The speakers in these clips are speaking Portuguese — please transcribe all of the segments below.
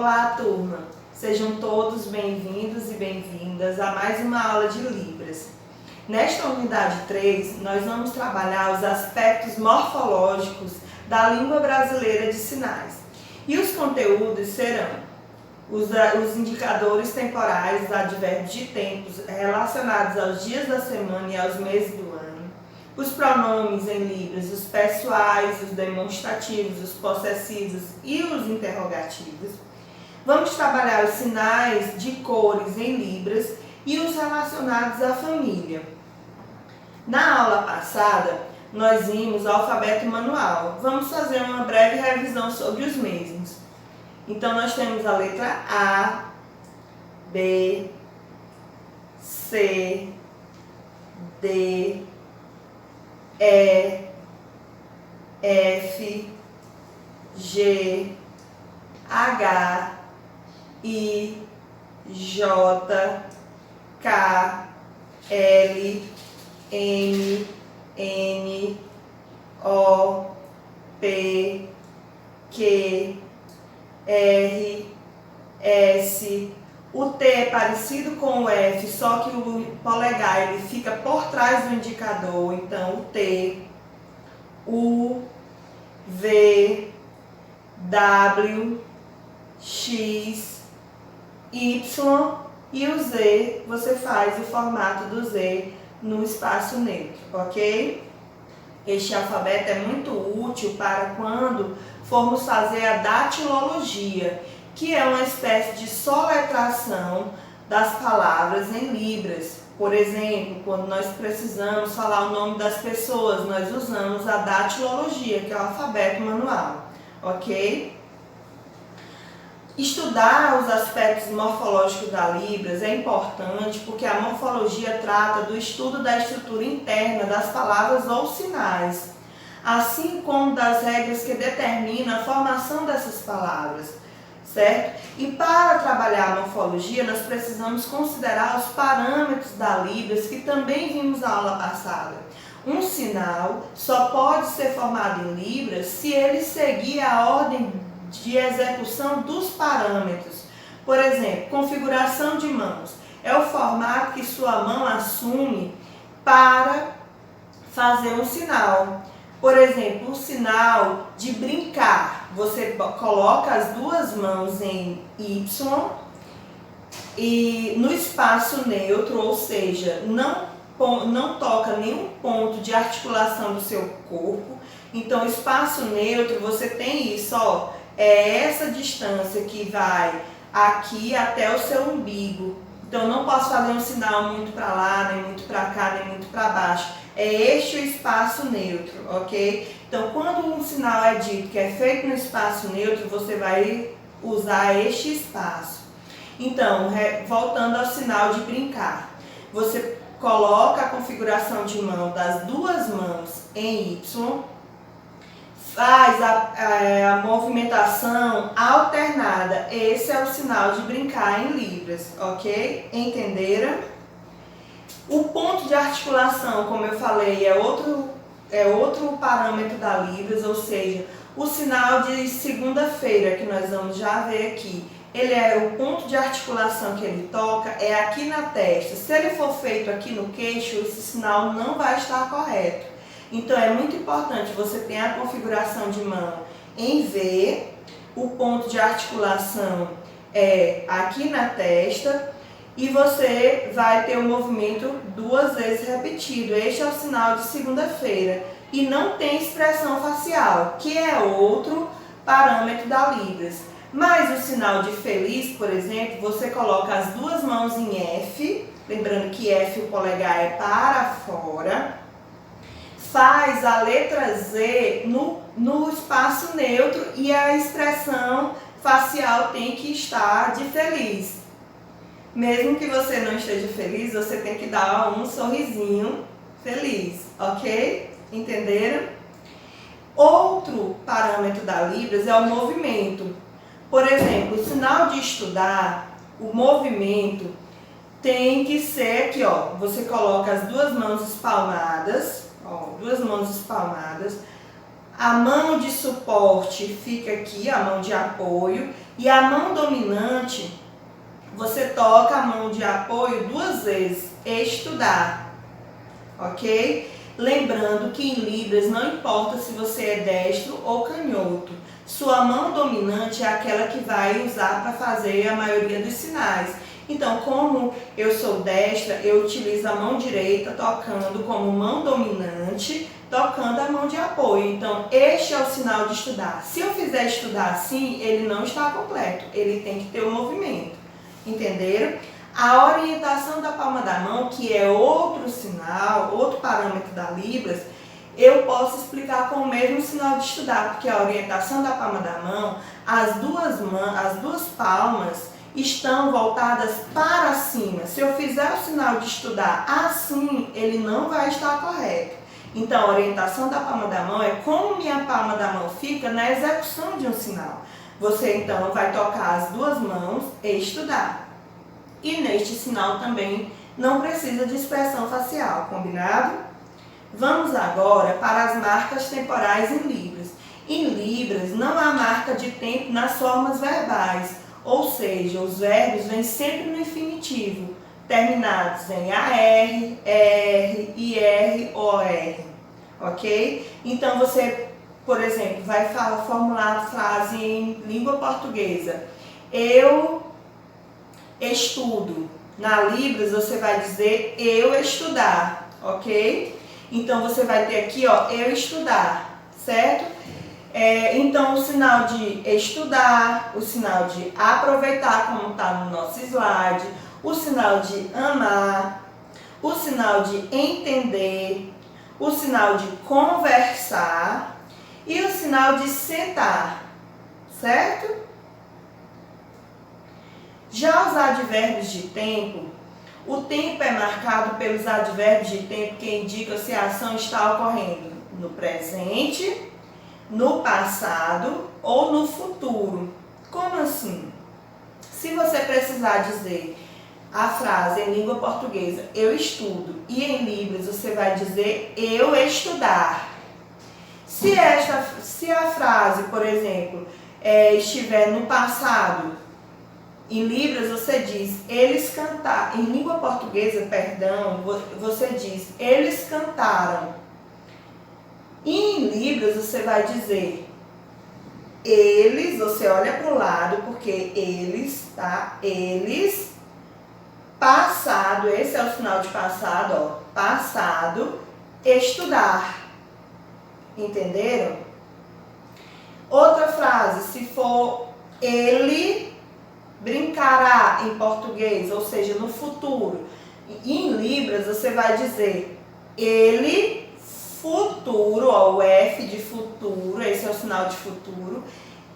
Olá, turma! Sejam todos bem-vindos e bem-vindas a mais uma aula de Libras. Nesta unidade 3, nós vamos trabalhar os aspectos morfológicos da língua brasileira de sinais. E os conteúdos serão os indicadores temporais, os advérbios de tempos relacionados aos dias da semana e aos meses do ano, os pronomes em Libras, os pessoais, os demonstrativos, os possessivos e os interrogativos. Vamos trabalhar os sinais de cores em Libras e os relacionados à família. Na aula passada, nós vimos o alfabeto manual. Vamos fazer uma breve revisão sobre os mesmos. Então, nós temos a letra A, B, C, D, E, F, G, H, I, J, K, L, M, N, O, P, Q, R, S. O T é parecido com o F, só que o polegar ele fica por trás do indicador, então o T, U, V, W, X, Y e o Z, você faz o formato do Z no espaço neutro, ok? Este alfabeto é muito útil para quando formos fazer a datilologia, que é uma espécie de soletração das palavras em Libras. Por exemplo, quando nós precisamos falar o nome das pessoas, nós usamos a datilologia, que é o alfabeto manual, ok? Estudar os aspectos morfológicos da Libras é importante porque a morfologia trata do estudo da estrutura interna das palavras ou sinais, assim como das regras que determinam a formação dessas palavras, certo? E para trabalhar a morfologia, nós precisamos considerar os parâmetros da Libras, que também vimos na aula passada. Um sinal só pode ser formado em Libras se ele seguir a ordem de execução dos parâmetros. Por exemplo, configuração de mãos. É o formato que sua mão assume para fazer um sinal. Por exemplo, o sinal de brincar. Você coloca as duas mãos em Y e no espaço neutro, ou seja, não toca nenhum ponto de articulação do seu corpo. Então, espaço neutro, você tem isso, ó. É essa distância que vai aqui até o seu umbigo. Então, não posso fazer um sinal muito para lá, nem muito para cá, nem muito para baixo. É este o espaço neutro, ok? Então, quando um sinal é dito que é feito no espaço neutro, você vai usar este espaço. Então, voltando ao sinal de brincar. Você coloca a configuração de mão das duas mãos em Y, faz a movimentação alternada. Esse é o sinal de brincar em Libras, ok? Entenderam? O ponto de articulação, como eu falei, é outro parâmetro da Libras, ou seja, o sinal de segunda-feira, que nós vamos já ver aqui. Ele é o ponto de articulação que ele toca, é aqui na testa. Se ele for feito aqui no queixo, esse sinal não vai estar correto. Então, é muito importante você ter a configuração de mão em V, o ponto de articulação é aqui na testa e você vai ter o movimento duas vezes repetido. Este é o sinal de segunda-feira e não tem expressão facial, que é outro parâmetro da Libras. Mas o sinal de feliz, por exemplo, você coloca as duas mãos em F, lembrando que F, o polegar, é para fora. Faz a letra Z no espaço neutro e a expressão facial tem que estar de feliz. Mesmo que você não esteja feliz, você tem que dar um sorrisinho feliz, ok? Entenderam? Outro parâmetro da Libras é o movimento. Por exemplo, o sinal de estudar, o movimento tem que ser aqui, ó. Você coloca as duas mãos espalmadas. Ó, duas mãos espalmadas, A mão de suporte fica aqui, a mão de apoio, e a mão dominante, você toca a mão de apoio 2 vezes, estudar, ok? Lembrando que em Libras não importa se você é destro ou canhoto, sua mão dominante é aquela que vai usar para fazer a maioria dos sinais. Então, como eu sou destra, eu utilizo a mão direita tocando como mão dominante, tocando a mão de apoio. Então, este é o sinal de estudar. Se eu fizer estudar assim, ele não está completo, ele tem que ter o movimento. Entenderam? A orientação da palma da mão, que é outro sinal, outro parâmetro da Libras, eu posso explicar com o mesmo sinal de estudar, porque a orientação da palma da mão, as duas palmas estão voltadas para cima. Se eu fizer o sinal de estudar assim, ele não vai estar correto. Então, a orientação da palma da mão é como minha palma da mão fica na execução de um sinal. Você, então, vai tocar as 2 mãos e estudar. E neste sinal também não precisa de expressão facial, combinado? Vamos agora para as marcas temporais em Libras. Em Libras não há marca de tempo nas formas verbais, ou seja, os verbos vêm sempre no infinitivo, terminados em AR, ER, IR ou OR, ok? Então você, por exemplo, vai formular a frase em língua portuguesa. Eu estudo. Na Libras você vai dizer eu estudar, ok? Então você vai ter aqui, ó, eu estudar, certo? Então o sinal de estudar, o sinal de aproveitar, como está no nosso slide, o sinal de amar, o sinal de entender, o sinal de conversar e o sinal de sentar, certo? Já os advérbios de tempo, o tempo é marcado pelos advérbios de tempo que indicam se a ação está ocorrendo no presente, no passado ou no futuro. Como assim? Se você precisar dizer a frase em língua portuguesa, eu estudo, e em Libras você vai dizer eu estudar. Se a frase, por exemplo, estiver no passado, em Libras você diz eles cantaram. Em língua portuguesa, perdão, você diz eles cantaram. E em Libras você vai dizer eles, você olha para o lado, porque eles, tá? Eles, passado, esse é o sinal de passado, ó, passado, estudar. Entenderam? Outra frase, se for ele brincará em português, ou seja, no futuro. E em Libras você vai dizer ele futuro, ó, o F de futuro, esse é o sinal de futuro,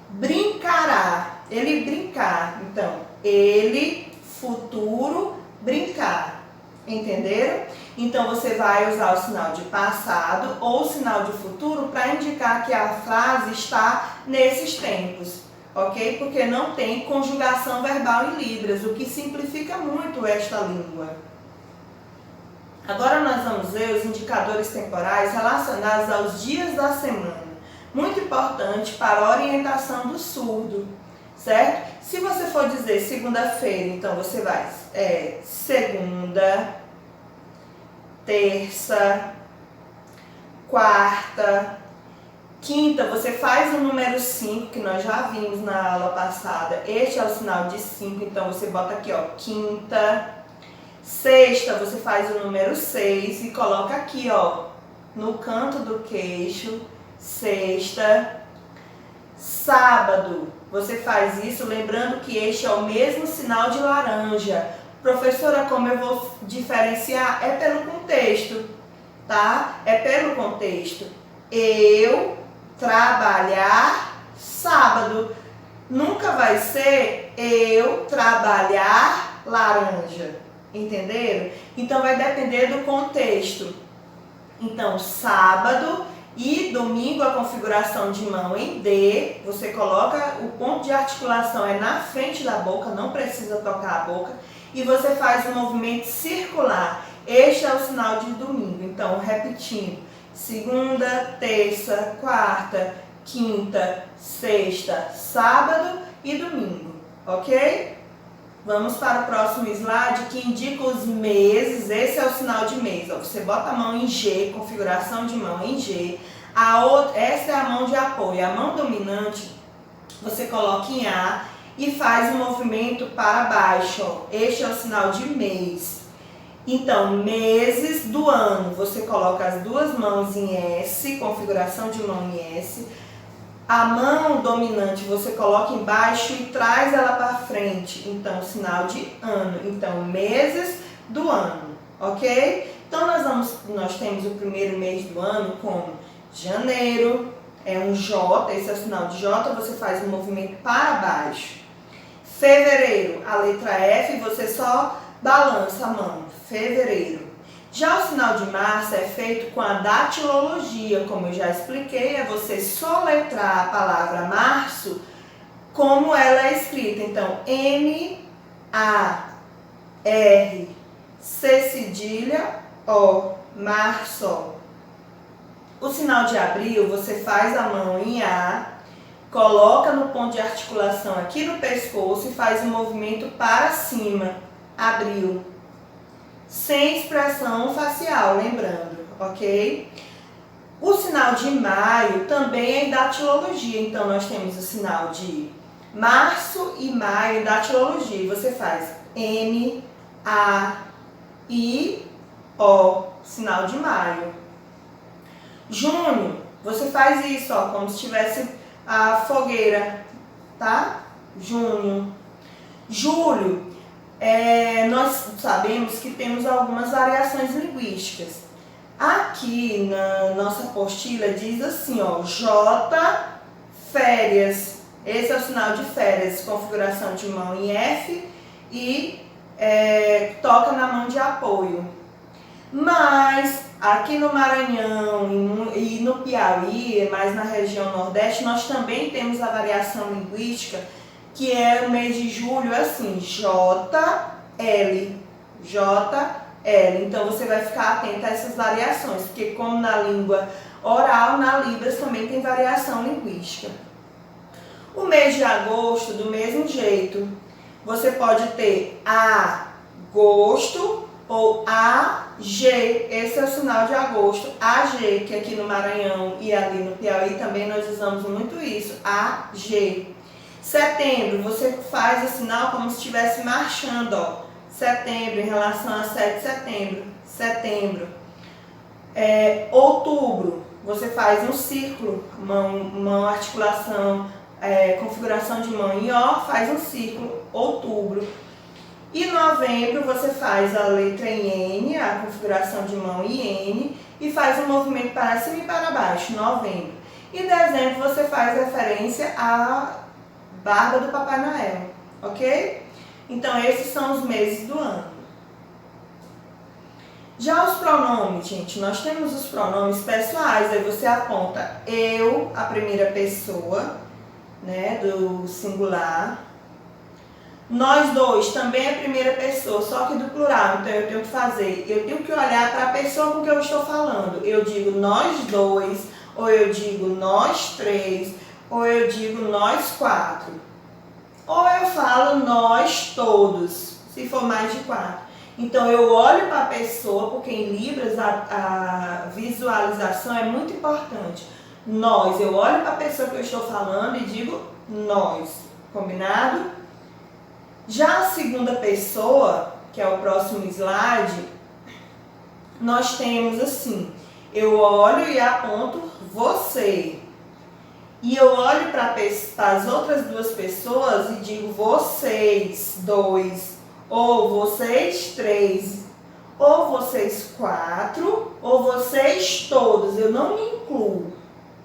brincará, ele brincar. Então, ele futuro brincar. Entenderam? Então você vai usar o sinal de passado ou o sinal de futuro para indicar que a frase está nesses tempos. Ok? Porque não tem conjugação verbal em Libras, o que simplifica muito esta língua. Agora nós vamos ver os indicadores temporais relacionados aos dias da semana. Muito importante para a orientação do surdo, certo? Se você for dizer segunda-feira, então você vai segunda, terça, quarta, quinta, você faz o número 5, que nós já vimos na aula passada. Este é o sinal de 5, então você bota aqui, ó, quinta. Sexta, você faz o número 6 e coloca aqui, ó, no canto do queixo, sexta. Sábado, você faz isso lembrando que este é o mesmo sinal de laranja. Professora, como eu vou diferenciar? É pelo contexto, tá? É pelo contexto. Eu trabalhar sábado. Nunca vai ser eu trabalhar laranja. Entenderam? Então vai depender do contexto. Então, sábado e domingo a configuração de mão em D, você coloca o ponto de articulação é na frente da boca, não precisa tocar a boca, e você faz um movimento circular. Este é o sinal de domingo. Então, repetindo, segunda, terça, quarta, quinta, sexta, sábado e domingo, ok? Vamos para o próximo slide que indica os meses. Esse é o sinal de mês. Ó. Você bota a mão em G, configuração de mão em G. Essa é a mão de apoio. A mão dominante você coloca em A e faz um movimento para baixo. Ó. Este é o sinal de mês. Então, meses do ano, você coloca as duas mãos em S, configuração de mão em S. A mão dominante você coloca embaixo e traz ela para frente. Então, sinal de ano. Então, meses do ano, ok? Então, nós temos o primeiro mês do ano como janeiro, é um J, esse é o sinal de J, você faz um movimento para baixo. Fevereiro, a letra F, você só balança a mão, fevereiro. Já o sinal de março é feito com a datilologia, como eu já expliquei, é você soletrar a palavra março como ela é escrita. Então, M, A, R, C cedilha, O, março. O sinal de abril, você faz a mão em A, coloca no ponto de articulação aqui no pescoço e faz um movimento para cima, abril. Sem expressão facial, lembrando, ok? O sinal de maio também é em datilologia, então nós temos o sinal de março e maio em datilologia. Você faz M, A, I, O, sinal de maio. Junho, você faz isso, ó, como se tivesse a fogueira, tá? Junho. Julho. Nós sabemos que temos algumas variações linguísticas. Aqui na nossa apostila diz assim, ó, J, férias. Esse é o sinal de férias, configuração de mão em F e toca na mão de apoio. Mas aqui no Maranhão e no Piauí, mais na região Nordeste, nós também temos a variação linguística, que é o mês de julho, assim, JL, JL. Então, você vai ficar atento a essas variações, porque como na língua oral, na Libras também tem variação linguística. O mês de agosto, do mesmo jeito, você pode ter agosto ou AG, esse é o sinal de agosto, AG, que aqui no Maranhão e ali no Piauí também nós usamos muito isso, AG. Setembro, você faz o sinal como se estivesse marchando, ó. Setembro, em relação a 7 de setembro. Setembro. Outubro, você faz um círculo, mão, articulação, configuração de mão em O, faz um círculo, outubro. E novembro, você faz a letra em N, a configuração de mão em N, e faz um movimento para cima e para baixo, novembro. E dezembro, você faz referência a barba do Papai Noel, ok? Então, esses são os meses do ano. Já os pronomes, gente, nós temos os pronomes pessoais, aí você aponta eu, a primeira pessoa, né, do singular. Nós dois, também é a primeira pessoa, só que do plural, então eu tenho que olhar para a pessoa com que eu estou falando. Eu digo nós dois, ou eu digo nós três, ou eu digo nós quatro. Ou eu falo nós todos, se for mais de 4. Então eu olho para a pessoa, porque em Libras a visualização é muito importante. Nós, eu olho para a pessoa que eu estou falando e digo nós, combinado? Já a segunda pessoa, que é o próximo slide, nós temos assim, eu olho e aponto você. E eu olho para as outras duas pessoas e digo vocês dois, ou vocês três, ou vocês quatro, ou vocês todos. Eu não me incluo,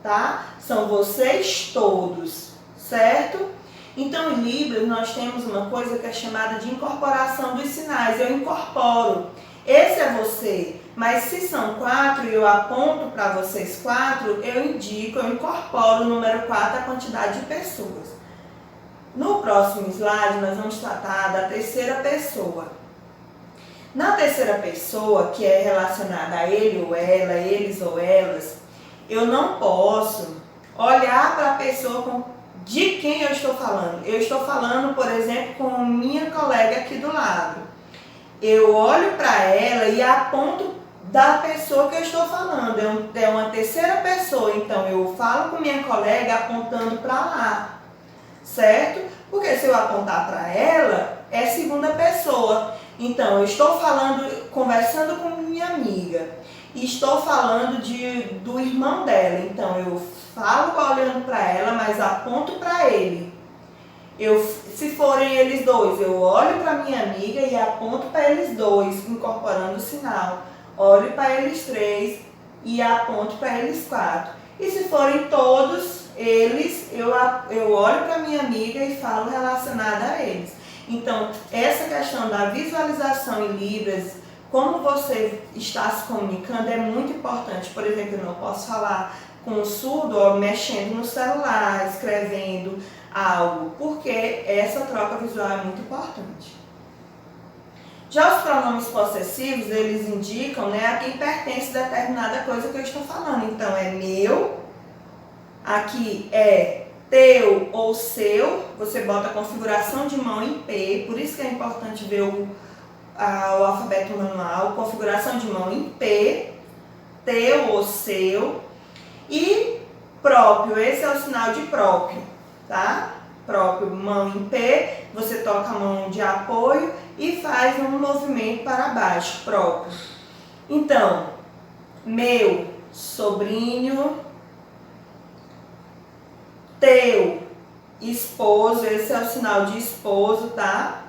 tá? São vocês todos, certo? Então, em Libras, nós temos uma coisa que é chamada de incorporação dos sinais. Eu incorporo. Esse é você. Mas se são 4 e eu aponto para vocês 4, eu indico, eu incorporo o número 4 a quantidade de pessoas. No próximo slide, nós vamos tratar da terceira pessoa. Na terceira pessoa, que é relacionada a ele ou ela, eles ou elas, eu não posso olhar para a pessoa de quem eu estou falando. Eu estou falando, por exemplo, com minha colega aqui do lado. Eu olho para ela e aponto da pessoa que eu estou falando. É uma terceira pessoa, então eu falo com minha colega apontando para lá, certo? Porque se eu apontar para ela, é segunda pessoa. Então, eu estou falando, conversando com minha amiga, e estou falando do irmão dela. Então, eu falo olhando para ela, mas aponto para ele. Se forem eles dois, eu olho para minha amiga e aponto para eles dois, incorporando o sinal. Olho para eles três e aponto para eles quatro. E se forem todos eles, eu olho para minha amiga e falo relacionada a eles. Então, essa questão da visualização em Libras, como você está se comunicando, é muito importante. Por exemplo, eu não posso falar com o surdo ou mexendo no celular, escrevendo algo, porque essa troca visual é muito importante. Já os pronomes possessivos, eles indicam, né, a quem pertence determinada coisa que eu estou falando. Então, é meu, aqui é teu ou seu, você bota a configuração de mão em P, por isso que é importante ver o alfabeto manual, configuração de mão em P, teu ou seu, e próprio, esse é o sinal de próprio, tá? Próprio, mão em P, você toca a mão de apoio e faz um movimento para baixo, próprio. Então, meu, sobrinho, teu, esposo, esse é o sinal de esposo, tá?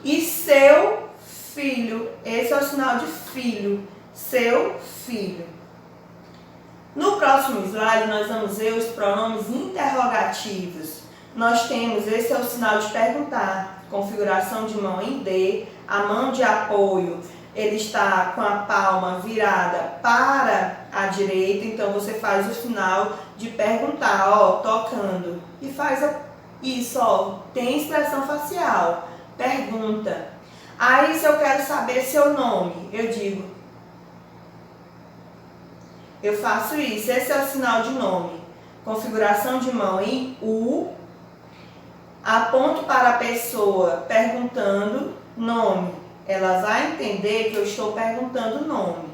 E seu filho, esse é o sinal de filho, seu filho. No próximo slide, nós vamos ver os pronomes interrogativos. Nós temos, esse é o sinal de perguntar, configuração de mão em D, a mão de apoio, ele está com a palma virada para a direita, então você faz o sinal de perguntar, ó, tocando, e faz isso, ó, tem expressão facial, pergunta. Aí, se eu quero saber seu nome, eu digo, eu faço isso, esse é o sinal de nome. Configuração de mão em U, aponto para a pessoa perguntando nome. Ela vai entender que eu estou perguntando o nome.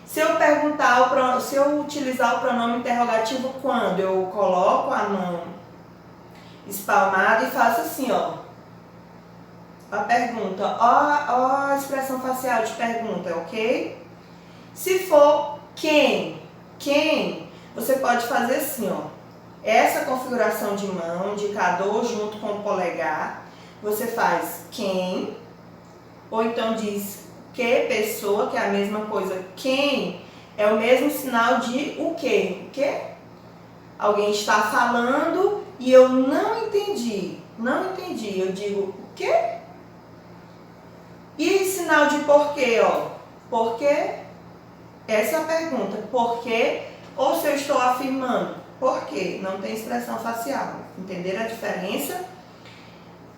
Se eu utilizar o pronome interrogativo quando? Eu coloco a mão espalmada e faço assim, ó. A pergunta, ó a expressão facial de pergunta, ok? Se for quem, você pode fazer assim, ó. Essa configuração de mão, indicador junto com o polegar, você faz quem, ou então diz que pessoa, que é a mesma coisa. Quem é o mesmo sinal de o quê? O quê? Alguém está falando e eu não entendi. Eu digo o quê? E sinal de porquê, ó. Porquê? Essa é a pergunta. Porquê? Ou se eu estou afirmando. Porquê? Não tem expressão facial. Entenderam a diferença?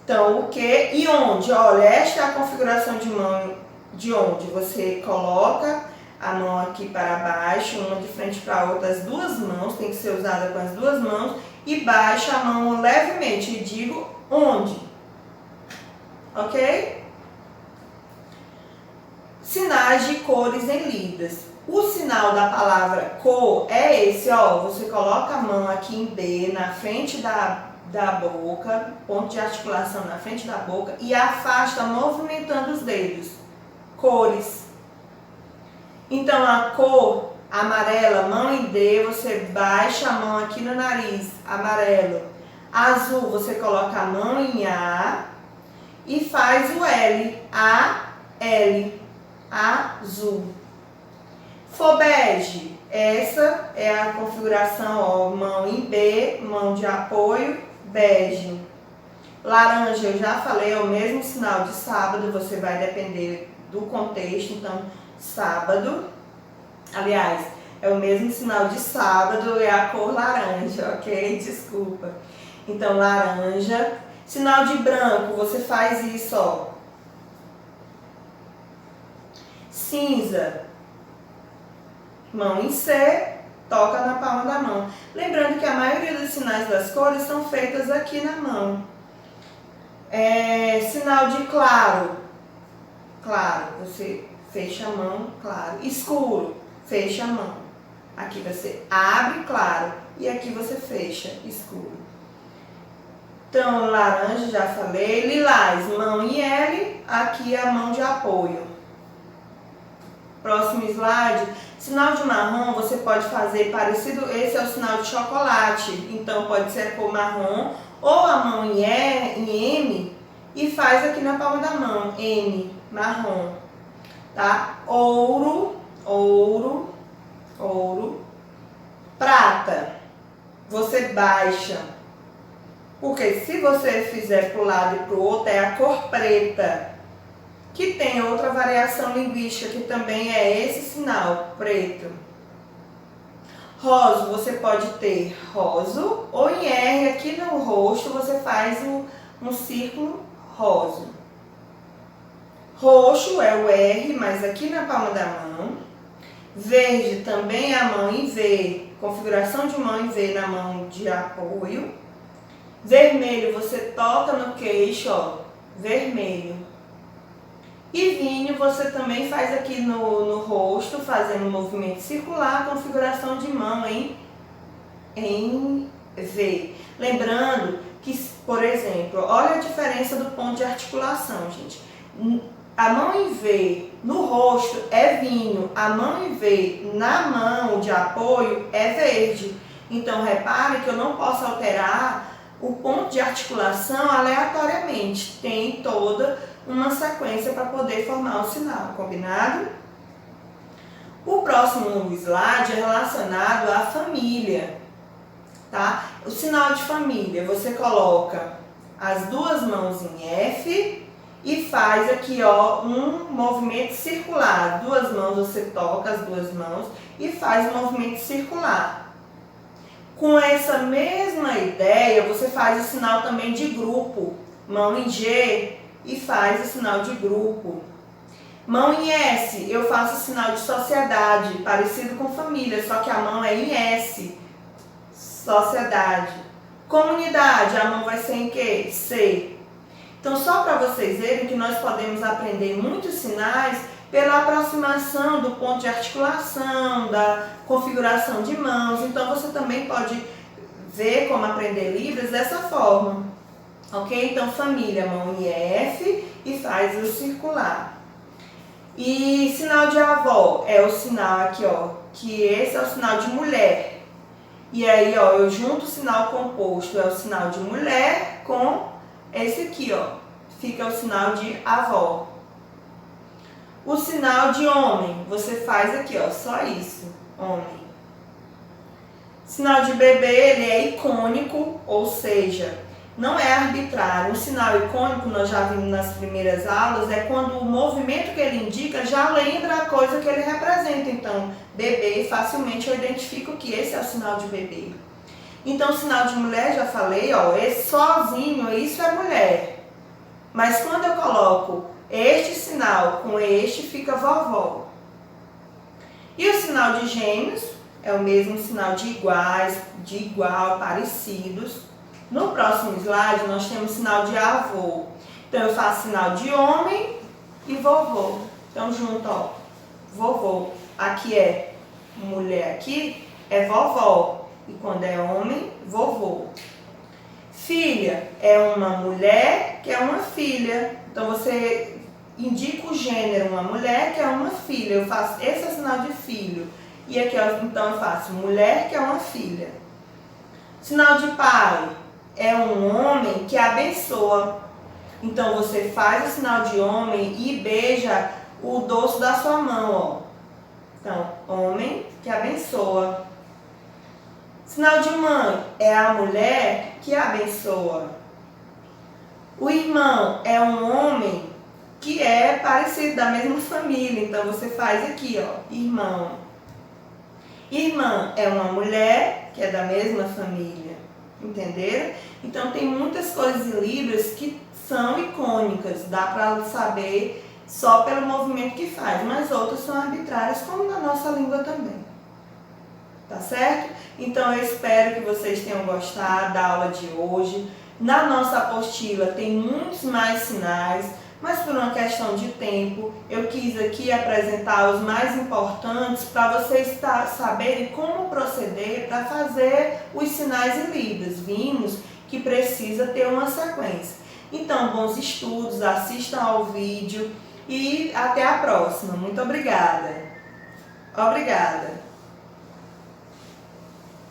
Então, o que e onde? Olha, esta é a configuração de mão de onde você coloca a mão aqui para baixo, uma de frente para a outra, as duas mãos, tem que ser usada com as duas mãos, e baixa a mão levemente e digo onde. Ok? Sinais de cores em Libras. O sinal da palavra cor é esse, ó, você coloca a mão aqui em B, na frente da boca, ponto de articulação na frente da boca e afasta movimentando os dedos. Cores. Então, a cor amarela, mão em D, você baixa a mão aqui no nariz, amarelo. Azul, você coloca a mão em A e faz o L, A-L, azul. For bege, essa é a configuração, ó, mão em B, mão de apoio, bege. Laranja, eu já falei, é o mesmo sinal de sábado, você vai depender do contexto, então sábado, aliás, é o mesmo sinal de sábado, é a cor laranja, ok? Desculpa. Então, laranja. Sinal de branco, você faz isso, ó, cinza, mão em C, toca na palma da mão. Lembrando que a maioria dos sinais das cores são feitas aqui na mão. Sinal de claro, claro, você fecha a mão, claro. Escuro, fecha a mão. Aqui você abre, claro, e aqui você fecha, escuro. Então, laranja, já falei. Lilás, mão em L, aqui é a mão de apoio. Próximo slide. Sinal de marrom, você pode fazer parecido, esse é o sinal de chocolate. Então, pode ser a cor marrom, ou a mão em M, e faz aqui na palma da mão, M, marrom. Tá? Ouro, ouro, ouro. Prata, você baixa. Porque se você fizer para o lado e para o outro, é a cor preta. Que tem outra variação linguística, que também é esse sinal, preto. Roso, você pode ter roso, ou em R, aqui no rosto, você faz um círculo roso. Roxo é o R, mas aqui na palma da mão. Verde também é a mão em V, configuração de mão em V na mão de apoio. Vermelho, você toca no queixo, ó, vermelho. E vinho, você também faz aqui no rosto, fazendo um movimento circular, configuração de mão em V. Lembrando que, por exemplo, olha a diferença do ponto de articulação, gente. A mão em V no rosto é vinho, a mão em V na mão de apoio é verde. Então, repare que eu não posso alterar o ponto de articulação aleatoriamente. Tem toda uma sequência para poder formar o sinal, combinado? O próximo slide é relacionado à família, tá? O sinal de família, você coloca as duas mãos em F e faz aqui, ó, um movimento circular. Duas mãos, você toca as duas mãos e faz um movimento circular. Com essa mesma ideia, você faz o sinal também de grupo. Mão em G e faz o sinal de grupo. Mão em S, eu faço o sinal de sociedade, parecido com família, só que a mão é em S. Sociedade. Comunidade, a mão vai ser em quê? C. Então, só para vocês verem que nós podemos aprender muitos sinais pela aproximação do ponto de articulação, da configuração de mãos. Então, você também pode ver como aprender Libras dessa forma. Ok? Então, família, mão em F e faz o circular. E sinal de avó é o sinal aqui, ó, que esse é o sinal de mulher. E aí, ó, eu junto o sinal composto, é o sinal de mulher com esse aqui, ó, fica o sinal de avó. O sinal de homem, você faz aqui, ó, só isso, homem. Sinal de bebê, ele é icônico, ou seja, não é arbitrário. Um sinal icônico, nós já vimos nas primeiras aulas, é quando o movimento que ele indica já lembra a coisa que ele representa. Então, bebê, facilmente eu identifico que esse é o sinal de bebê. Então, o sinal de mulher, já falei, ó, esse sozinho, isso é mulher. Mas quando eu coloco este sinal com este, fica vovó. E o sinal de gêmeos é o mesmo sinal de iguais, de igual, parecidos. No próximo slide, nós temos sinal de avô. Então, eu faço sinal de homem e vovô. Então, junto, ó, vovô. Aqui é mulher, aqui é vovó. E quando é homem, vovô. Filha é uma mulher que é uma filha. Então, você indica o gênero, uma mulher que é uma filha. Eu faço, esse é o sinal de filho. E aqui, ó, então, eu faço mulher que é uma filha. Sinal de pai é um homem que abençoa. Então, você faz o sinal de homem e beija o dorso da sua mão, ó. Então, homem que abençoa. Sinal de mãe é a mulher que abençoa. O irmão é um homem que é parecido, da mesma família. Então, você faz aqui, ó, irmão. Irmã é uma mulher que é da mesma família. Entenderam? Então, tem muitas coisas em Libras que são icônicas. Dá para saber só pelo movimento que faz, mas outras são arbitrárias, como na nossa língua também. Tá certo? Então eu espero que vocês tenham gostado da aula de hoje. Na nossa apostila tem muitos mais sinais, mas por uma questão de tempo, eu quis aqui apresentar os mais importantes para vocês saberem como proceder para fazer os sinais em Libras. Vimos que precisa ter uma sequência. Então, bons estudos, assistam ao vídeo e até a próxima. Muito obrigada. Obrigada.